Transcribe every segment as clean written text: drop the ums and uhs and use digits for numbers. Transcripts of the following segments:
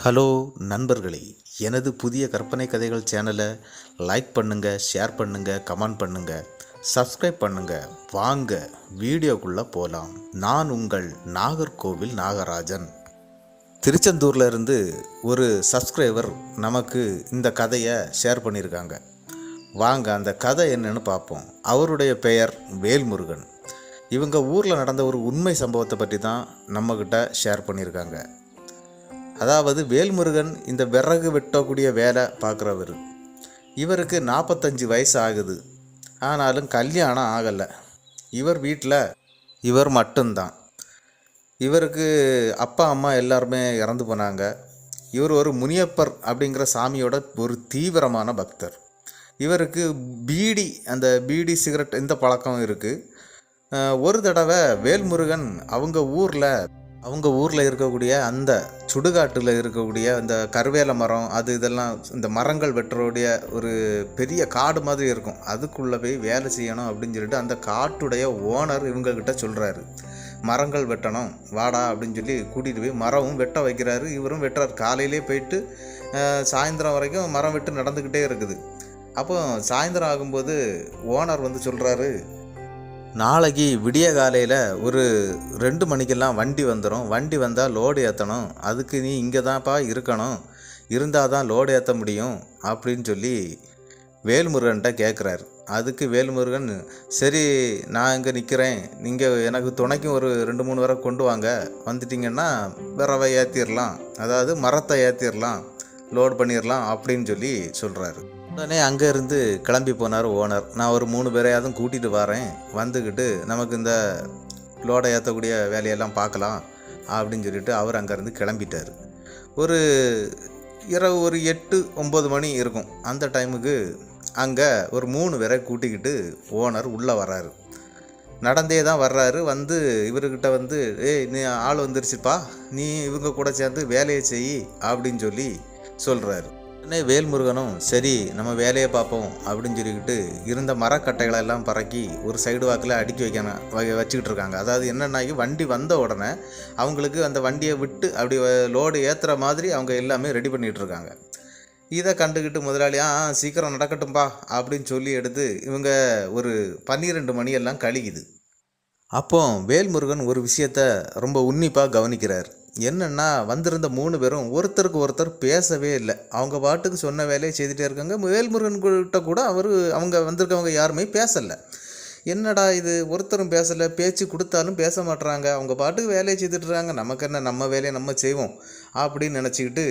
Hello நண்பர்களே, எனது புதிய கற்பனை கதைகள் சேனலை லைக் பண்ணுங்கள், ஷேர் பண்ணுங்கள், கமெண்ட் பண்ணுங்கள், சப்ஸ்கிரைப் பண்ணுங்கள். வாங்க வீடியோக்குள்ளே போகலாம். நான் உங்கள் நாகர்கோவில் நாகராஜன். திருச்செந்தூரில் இருந்து ஒரு சப்ஸ்கிரைபர் நமக்கு இந்த கதையை ஷேர் பண்ணியிருக்காங்க. வாங்க அந்த கதை என்னன்னு பார்ப்போம். அவருடைய பெயர் வேல்முருகன். இவங்க ஊரில் நடந்த ஒரு உண்மை சம்பவத்தை பற்றி தான் நம்மக்கிட்ட ஷேர் பண்ணியிருக்காங்க. அதாவது வேல்முருகன் இந்த விறகு வெட்டக்கூடிய வேலை பார்க்குறவர். இவருக்கு 45 வயசு ஆகுது. ஆனாலும் கல்யாணம் ஆகலை. இவர் வீட்டில் இவர் மட்டும்தான். இவருக்கு அப்பா அம்மா எல்லாருமே இறந்து போனாங்க. இவர் ஒரு முனியப்பர் அப்படிங்கிற சாமியோட ஒரு தீவிரமான பக்தர். இவருக்கு அந்த பீடி சிகரெட் இந்த பழக்கம் இருக்குது. ஒரு தடவை வேல்முருகன் அவங்க ஊரில் இருக்கக்கூடிய அந்த சுடுகாட்டில் இருக்கக்கூடிய அந்த கருவேல மரம் இதெல்லாம் இந்த மரங்கள் வெட்டுறோடைய ஒரு பெரிய காடு மாதிரி இருக்கும். அதுக்குள்ளே போய் வேலை செய்யணும் அப்படின்னு சொல்லிட்டு அந்த காட்டுடைய ஓனர் இவங்கக்கிட்ட சொல்கிறாரு, மரங்கள் வெட்டணும் வாடா அப்படின்னு சொல்லி கூட்டிகிட்டு போய் மரமும் வெட்ட வைக்கிறாரு. இவரும் வெட்டுறாரு. காலையிலே போயிட்டு சாயந்தரம் வரைக்கும் மரம் வெட்டு நடந்துக்கிட்டே இருக்குது. அப்போ சாயந்தரம் ஆகும்போது ஓனர் சொல்கிறாரு, நாளைக்கு விடிய காலையில் ஒரு 2 மணிக்கெல்லாம் வண்டி வந்துடும். வண்டி வந்தால் லோடு ஏற்றணும். அதுக்கு நீ இங்கே தான்ப்பா இருக்கணும். இருந்தால் தான் லோடு ஏற்ற முடியும் அப்படின்னு சொல்லி வேல்முருகன்கிட்ட கேட்குறாரு. அதுக்கு வேல்முருகன், சரி நான் இங்கே நிற்கிறேன், நீங்கள் எனக்கு துணைக்கும் ஒரு 2-3 வரை கொண்டு வாங்க, வந்துட்டிங்கன்னா விறவை ஏற்றிடலாம், அதாவது மரத்தை ஏற்றிடலாம், லோடு பண்ணிடலாம் அப்படின்னு சொல்லி சொல்கிறாரு. உடனே அங்கேருந்து கிளம்பி போனார் ஓனர். நான் ஒரு 3 பேரையாவது கூட்டிகிட்டு வரேன், வந்துக்கிட்டு நமக்கு இந்த லோடை ஏற்றக்கூடிய வேலையெல்லாம் பார்க்கலாம் அப்படின்னு சொல்லிட்டு அவர் அங்கேருந்து கிளம்பிட்டார். ஒரு இரவு ஒரு 8-9 மணி இருக்கும். அந்த டைமுக்கு அங்கே ஒரு 3 பேரை கூட்டிக்கிட்டு ஓனர் உள்ளே வர்றாரு. நடந்தே தான் வர்றாரு. இவர்கிட்ட ஏய் நீ ஆள் வந்துருச்சுப்பா, நீ இவங்க கூட சேர்ந்து வேலையை செய் அப்படின்னு சொல்லி சொல்கிறாரு. உடனே வேல்முருகனும் சரி நம்ம வேலையை பார்ப்போம் அப்படின்னு சொல்லிக்கிட்டு இருந்த மரக்கட்டைகளெல்லாம் பறக்கி ஒரு சைடு வாக்கில் அடுக்கி வச்சுக்கிட்டு இருக்காங்க. அதாவது என்னென்னாக்கி வண்டி வந்த உடனே அவங்களுக்கு அந்த வண்டியை விட்டு அப்படி லோடு ஏற்றுற மாதிரி அவங்க எல்லாமே ரெடி பண்ணிகிட்டு இருக்காங்க. இதை கண்டுக்கிட்டு முதலாளி சீக்கிரம் நடக்கட்டும்பா அப்படின்னு சொல்லி எடுத்து இவங்க ஒரு 12 மணியெல்லாம் கழிக்குது. அப்போ வேல்முருகன் ஒரு விஷயத்த ரொம்ப உன்னிப்பாக கவனிக்கிறார். என்னென்னா வந்திருந்த 3 பேரும் ஒருத்தருக்கு ஒருத்தர் பேசவே இல்லை. அவங்க பாட்டுக்கு சொன்ன வேலையை செய்துகிட்டே இருக்காங்க. வேல்முருகன் கிட்ட கூட அவங்க வந்திருக்கவங்க யாருமே பேசலை. என்னடா இது, ஒருத்தரும் பேசலை, பேச்சு கொடுத்தாலும் பேச மாட்டுறாங்க, அவங்க பாட்டுக்கு வேலையை செய்துட்டுறாங்க, நமக்கு என்ன, நம்ம வேலையை நம்ம செய்வோம் அப்படின்னு நினச்சிக்கிட்டு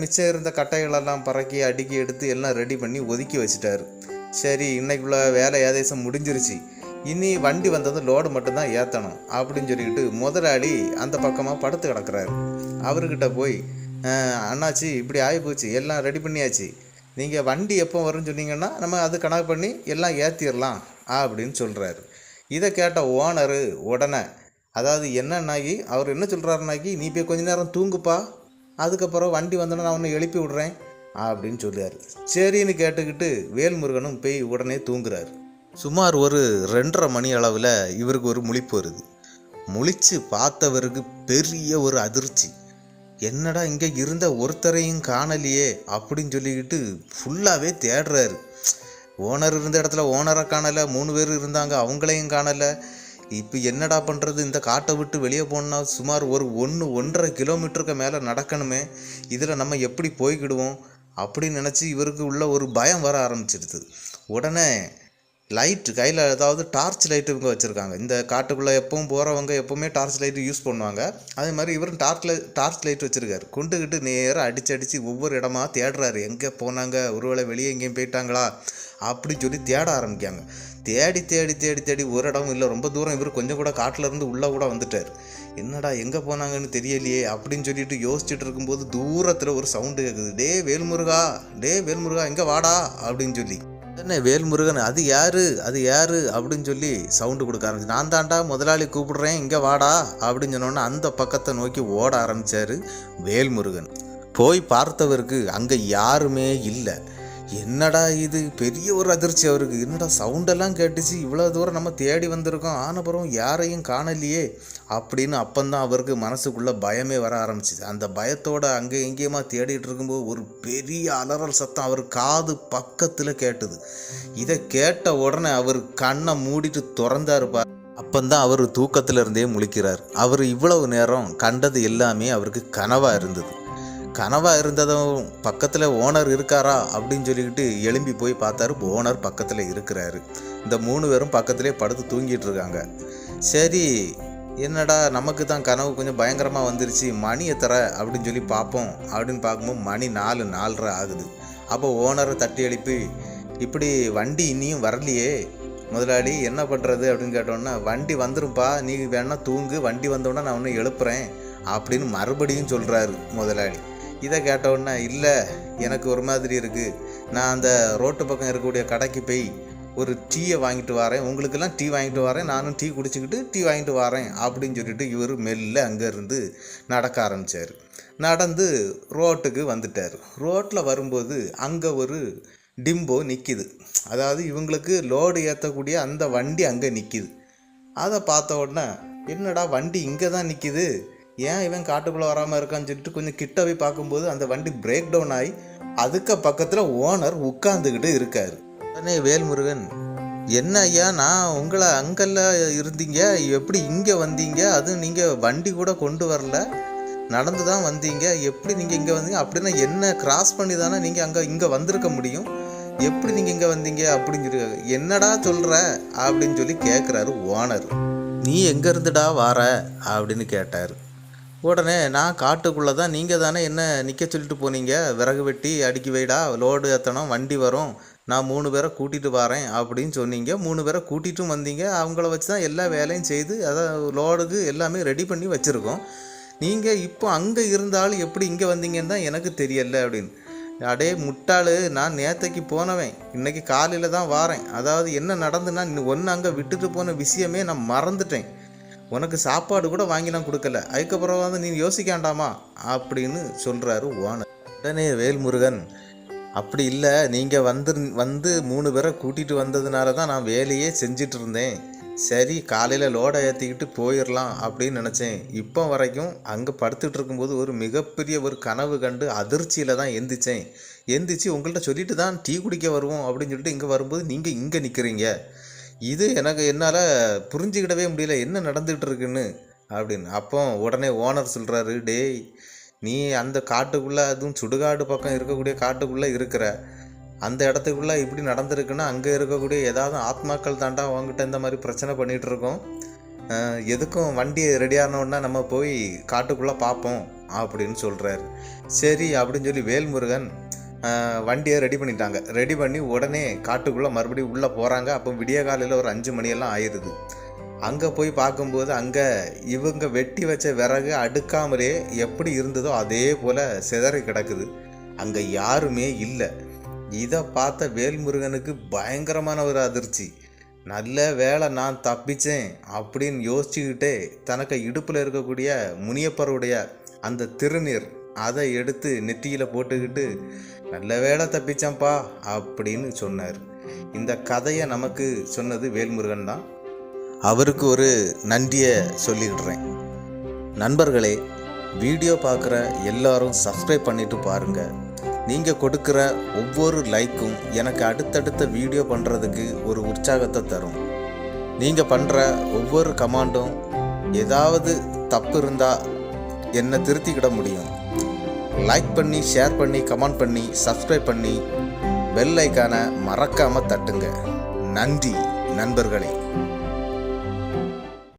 மிச்சம் இருந்த கட்டைகளெல்லாம் பறக்கி அடுக்கி எடுத்து எல்லாம் ரெடி பண்ணி ஒதுக்கி வச்சுட்டாரு. சரி இன்னைக்குள்ள வேலை ஏதேசம் முடிஞ்சிருச்சு, இனி வண்டி வந்தது லோடு மட்டும்தான் ஏற்றணும் அப்படின்னு சொல்லிக்கிட்டு முதலாளி அந்த பக்கமாக படுத்து கிடக்கிறாரு. அவர்கிட்ட போய், அண்ணாச்சி இப்படி ஆகிப்போச்சு, எல்லாம் ரெடி பண்ணியாச்சு, நீங்கள் வண்டி எப்போ வரும்னு சொன்னீங்கன்னா நம்ம அது கணக்கு பண்ணி எல்லாம் ஏற்றிடலாம் அப்படின்னு சொல்கிறாரு. இதை கேட்ட ஓனரு உடனே, அதாவது என்னன்னாக்கி அவர் என்ன சொல்கிறாருனாக்கி, நீ போய் கொஞ்ச நேரம் தூங்குப்பா, அதுக்கப்புறம் வண்டி வந்தோன்னா நான் உன்னை எழுப்பி விட்றேன் அப்படின்னு சொல்லுவார். சரின்னு கேட்டுக்கிட்டு வேல்முருகனும் போய் உடனே தூங்குறாரு. சுமார் ஒரு 2:30 மணி அளவில் இவருக்கு ஒரு முழிப்பு வருது. முழிச்சு பார்த்தவருக்கு பெரிய ஒரு அதிர்ச்சி. என்னடா இங்கே இருந்த ஒருத்தரையும் காணலையே அப்படின்னு சொல்லிக்கிட்டு ஃபுல்லாகவே தேடுறாரு. ஓனர் இருந்த இடத்துல ஓனரை காணலை, 3 பேர் இருந்தாங்க அவங்களையும் காணலை. இப்போ என்னடா பண்ணுறது, இந்த காட்டை விட்டு வெளியே போனால் சுமார் ஒரு 1-1.5 கிலோமீட்டருக்கு மேலே நடக்கணுமே, இதில் நம்ம எப்படி போய்க்கிடுவோம் அப்படின்னு நினச்சி இவருக்கு உள்ள ஒரு பயம் வர ஆரம்பிச்சிடுது. உடனே லைட்டு கையில், அதாவது டார்ச் லைட்டு இவங்க வச்சுருக்காங்க. இந்த காட்டுக்குள்ளே எப்பவும் போகிறவங்க எப்போவுமே டார்ச் லைட்டு யூஸ் பண்ணுவாங்க. அதே மாதிரி இவரும் டார்ச் லைட் வச்சுருக்காரு. கொண்டுக்கிட்டு நேராக அடித்து ஒவ்வொரு இடமா தேடுறாரு. எங்கே போனாங்க, ஒருவேளை வெளியே எங்கேயும் போயிட்டாங்களா அப்படின்னு சொல்லி தேட ஆரம்பிக்காங்க. தேடி தேடி தேடி தேடி ஒரு இடமும் இல்லை. ரொம்ப தூரம் இவர் கொஞ்சம் கூட காட்டிலேருந்து உள்ளே கூட வந்துட்டார். என்னடா எங்கே போனாங்கன்னு தெரியலையே அப்படின்னு சொல்லிட்டு யோசிச்சுட்டு இருக்கும்போது தூரத்தில் ஒரு சவுண்டு கேட்குது. டே வேல்முருகா எங்கே வாடா அப்படின்னு சொல்லி. உடனே வேல்முருகன், அது யாரு அப்படின்னு சொல்லி சவுண்டு கொடுக்க ஆரம்பிச்சு, நான் தாண்டா முதலாளி கூப்பிடுறேன், இங்கே வாடா அப்படின்னு சொன்னோன்னே அந்த பக்கத்தை நோக்கி ஓட ஆரம்பித்தார் வேல்முருகன். போய் பார்த்தவருக்கு அங்கே யாருமே இல்லை. என்னடா இது பெரிய ஒரு அதிர்ச்சி அவருக்கு. என்னடா சவுண்டெல்லாம் கேட்டுச்சு, இவ்வளோ தூரம் நம்ம தேடி வந்திருக்கோம், ஆனப்புறம் யாரையும் காணலையே அப்படின்னு அப்பந்தான் அவருக்கு மனசுக்குள்ளே பயமே வர ஆரம்பிச்சிது. அந்த பயத்தோட அங்கே எங்கேயுமா தேடிட்டு இருக்கும்போது ஒரு பெரிய அலறல் சத்தம் அவர் காது பக்கத்தில் கேட்டுது. இதை கேட்ட உடனே அவர் கண்ணை மூடிட்டு திறந்தாருப்பா. அப்பந்தான் அவர் தூக்கத்தில் இருந்தே முழிக்கிறார். அவர் இவ்வளவு நேரம் கண்டது எல்லாமே அவருக்கு கனவாக இருந்தது. கனவாக இருந்ததும் பக்கத்தில் ஓனர் இருக்காரா அப்படின்னு சொல்லிக்கிட்டு எழும்பி போய் பார்த்தாரு. ஓனர் பக்கத்தில் இருக்கிறாரு. இந்த 3 பேரும் பக்கத்திலே படுத்து தூங்கிட்டு இருக்காங்க. சரி, என்னடா நமக்கு தான் கனவு கொஞ்சம் பயங்கரமாக வந்துருச்சு, மணி எத்தனை அப்படின்னு சொல்லி பார்ப்போம் அப்படின்னு பார்க்கும்போது மணி 4:30 ஆகுது. அப்போ ஓனரை தட்டி எழுப்பி, இப்படி வண்டி இன்னியும் வரலையே முதலாளி, என்ன பண்ணுறது அப்படின்னு கேட்டோன்னா, வண்டி வந்துரும்ப்பா, நீ வேணா தூங்கு, வண்டி வந்தோடனே நான் ஒன்று எழுப்புறேன் அப்படின்னு மறுபடியும் சொல்கிறாரு முதலாளி. இதை கேட்டவுடனே, இல்லை எனக்கு ஒரு மாதிரி இருக்குது, நான் அந்த ரோட்டு பக்கம் இருக்கக்கூடிய கடைக்கு போய் ஒரு டீயை வாங்கிட்டு வரேன், உங்களுக்கெல்லாம் டீ வாங்கிட்டு வரேன், நானும் டீ குடிச்சிக்கிட்டு டீ வாங்கிட்டு வரேன் அப்படின்னு சொல்லிட்டு இவர் மெல்ல அங்கேருந்து நடக்க ஆரம்பித்தார். நடந்து ரோட்டுக்கு வந்துட்டார். ரோட்டில் வரும்போது அங்கே ஒரு டிம்போ நிற்கிது. அதாவது இவங்களுக்கு லோடு ஏற்றக்கூடிய அந்த வண்டி அங்கே நிற்கிது. அதை பார்த்த உடனே, என்னடா வண்டி இங்கே தான் நிற்கிது, ஏன் இவன் காட்டுக்குள்ளே வராமல் இருக்கான்னு சொல்லிட்டு கொஞ்சம் கிட்ட போய் பார்க்கும்போது அந்த வண்டி பிரேக் டவுன் ஆகி அதுக்கு பக்கத்தில் ஓனர் உட்காந்துக்கிட்டு இருக்கார். உடனே வேல்முருகன், என்ன ஐயா, நான் உங்களை அங்கெல்லாம் இருந்தீங்க, எப்படி இங்கே வந்தீங்க, அதுவும் நீங்கள் வண்டி கூட கொண்டு வரல, நடந்து தான் வந்தீங்க, எப்படி நீங்கள் இங்கே வந்தீங்க, அப்படின்னா என்ன கிராஸ் பண்ணி தானே நீங்கள் இங்கே வந்திருக்க முடியும், எப்படி நீங்கள் இங்கே வந்தீங்க அப்படின்னு சொல்லி, என்னடா சொல்கிற அப்படின்னு சொல்லி கேட்குறாரு ஓனர். நீ எங்கேருந்துடா வார அப்படின்னு கேட்டார். உடனே, நான் காட்டுக்குள்ளே தான், நீங்கள் தானே என்ன நிற்க சொல்லிட்டு போனீங்க, விறகு வெட்டி அடுக்கி வைடா, லோடு ஏற்றணும், வண்டி வரும், நான் 3 பேரை கூட்டிகிட்டு வரேன் அப்படின்னு சொன்னீங்க. 3 பேரை கூட்டிகிட்டும் வந்தீங்க, அவங்கள வச்சு தான் எல்லா வேலையும் செய்து அதை லோடுக்கு எல்லாமே ரெடி பண்ணி வச்சுருக்கோம். நீங்கள் இப்போ அங்கே இருந்தாலும் எப்படி இங்கே வந்தீங்கன்னு தான் எனக்கு தெரியல அப்படின்னு. அடே முட்டாளு, நான் நேற்றைக்கு போனவன், இன்றைக்கி காலையில் தான் வாரேன். அதாவது என்ன நடந்துன்னா, ஒன்று அங்கே விட்டுட்டு போன விஷயமே நான் மறந்துட்டேன், உனக்கு சாப்பாடு கூட வாங்கி நான் கொடுக்கல, அதுக்கப்புறம் வந்து நீ யோசிக்காண்டாமா அப்படின்னு சொல்கிறாரு ஓனர். உடனே வேல்முருகன், அப்படி இல்லை, நீங்கள் வந்து 3 பேரை கூட்டிகிட்டு வந்ததுனால தான் நான் வேலையே செஞ்சிட்டு இருந்தேன், சரி காலையில் லோடை ஏற்றிக்கிட்டு போயிடலாம் அப்படின்னு நினச்சேன். இப்போ வரைக்கும் அங்கே படுத்துட்டு இருக்கும்போது ஒரு மிகப்பெரிய ஒரு கனவு கண்டு அதிர்ச்சியில் தான் எந்திரிச்சு உங்கள்கிட்ட சொல்லிட்டு தான் டீ குடிக்க வருவோம் அப்படின்னு சொல்லிட்டு இங்கே வரும்போது நீங்கள் இங்கே நிற்கிறீங்க. இது என்னால் புரிஞ்சுக்கிடவே முடியல, என்ன நடந்துகிட்டு இருக்குன்னு அப்படின்னு. அப்போ உடனே ஓனர் சொல்கிறாரு, டேய், நீ அந்த காட்டுக்குள்ளே, அதுவும் சுடுகாடு பக்கம் இருக்கக்கூடிய காட்டுக்குள்ளே இருக்கிற, அந்த இடத்துக்குள்ளே இப்படி நடந்திருக்குன்னா அங்கே இருக்கக்கூடிய ஏதாவது ஆத்மாக்கள் தாண்டா அவங்ககிட்ட இந்த மாதிரி பிரச்சனை பண்ணிகிட்டு இருக்கோம், எதுக்கும் வண்டி ரெடியானோன்னா நம்ம போய் காட்டுக்குள்ளே பார்ப்போம் அப்படின்னு சொல்கிறாரு. சரி அப்படின்னு சொல்லி வேல்முருகன் வண்டியை ரெடி பண்ணிட்டாங்க. ரெடி பண்ணி உடனே காட்டுக்குள்ளே மறுபடியும் உள்ளே போகிறாங்க. அப்போ விடிய காலையில் ஒரு 5 மணியெல்லாம் ஆயிடுது. அங்கே போய் பார்க்கும்போது அங்கே இவங்க வெட்டி வச்ச விறகு அடுக்காமலே எப்படி இருந்ததோ அதே போல் சிதறி கிடக்குது, அங்கே யாருமே இல்லை. இதை பார்த்த வேல்முருகனுக்கு பயங்கரமான ஒரு அதிர்ச்சி. நல்ல வேளை நான் தப்பிச்சேன் அப்படின்னு யோசிச்சுக்கிட்டே தனக்கு இடுப்பில் இருக்கக்கூடிய முனியப்பருடைய அந்த திருநீர் அதை எடுத்து நெற்றியில் போட்டுக்கிட்டு, நல்ல வேளை தப்பிச்சேன்ப்பா அப்படின்னு சொன்னார். இந்த கதையை நமக்கு சொன்னது வேல்முருகன் தான். அவருக்கு ஒரு நன்றியை சொல்லிடுறேன். நண்பர்களே, வீடியோ பார்க்குற எல்லாரும் சப்ஸ்கிரைப் பண்ணிவிட்டு பாருங்கள். நீங்கள் கொடுக்குற ஒவ்வொரு லைக்கும் எனக்கு அடுத்தடுத்த வீடியோ பண்ணுறதுக்கு ஒரு உற்சாகத்தை தரும். நீங்கள் பண்ணுற ஒவ்வொரு கமாண்டும் ஏதாவது தப்பு இருந்தால் என்னை திருத்திக்கிட முடியும். லைக் பண்ணி, ஷேர் பண்ணி, கமெண்ட் பண்ணி, சப்ஸ்கிரைப் பண்ணி பெல் ஐக்கானை மறக்காமல் தட்டுங்க. நன்றி நண்பர்களே.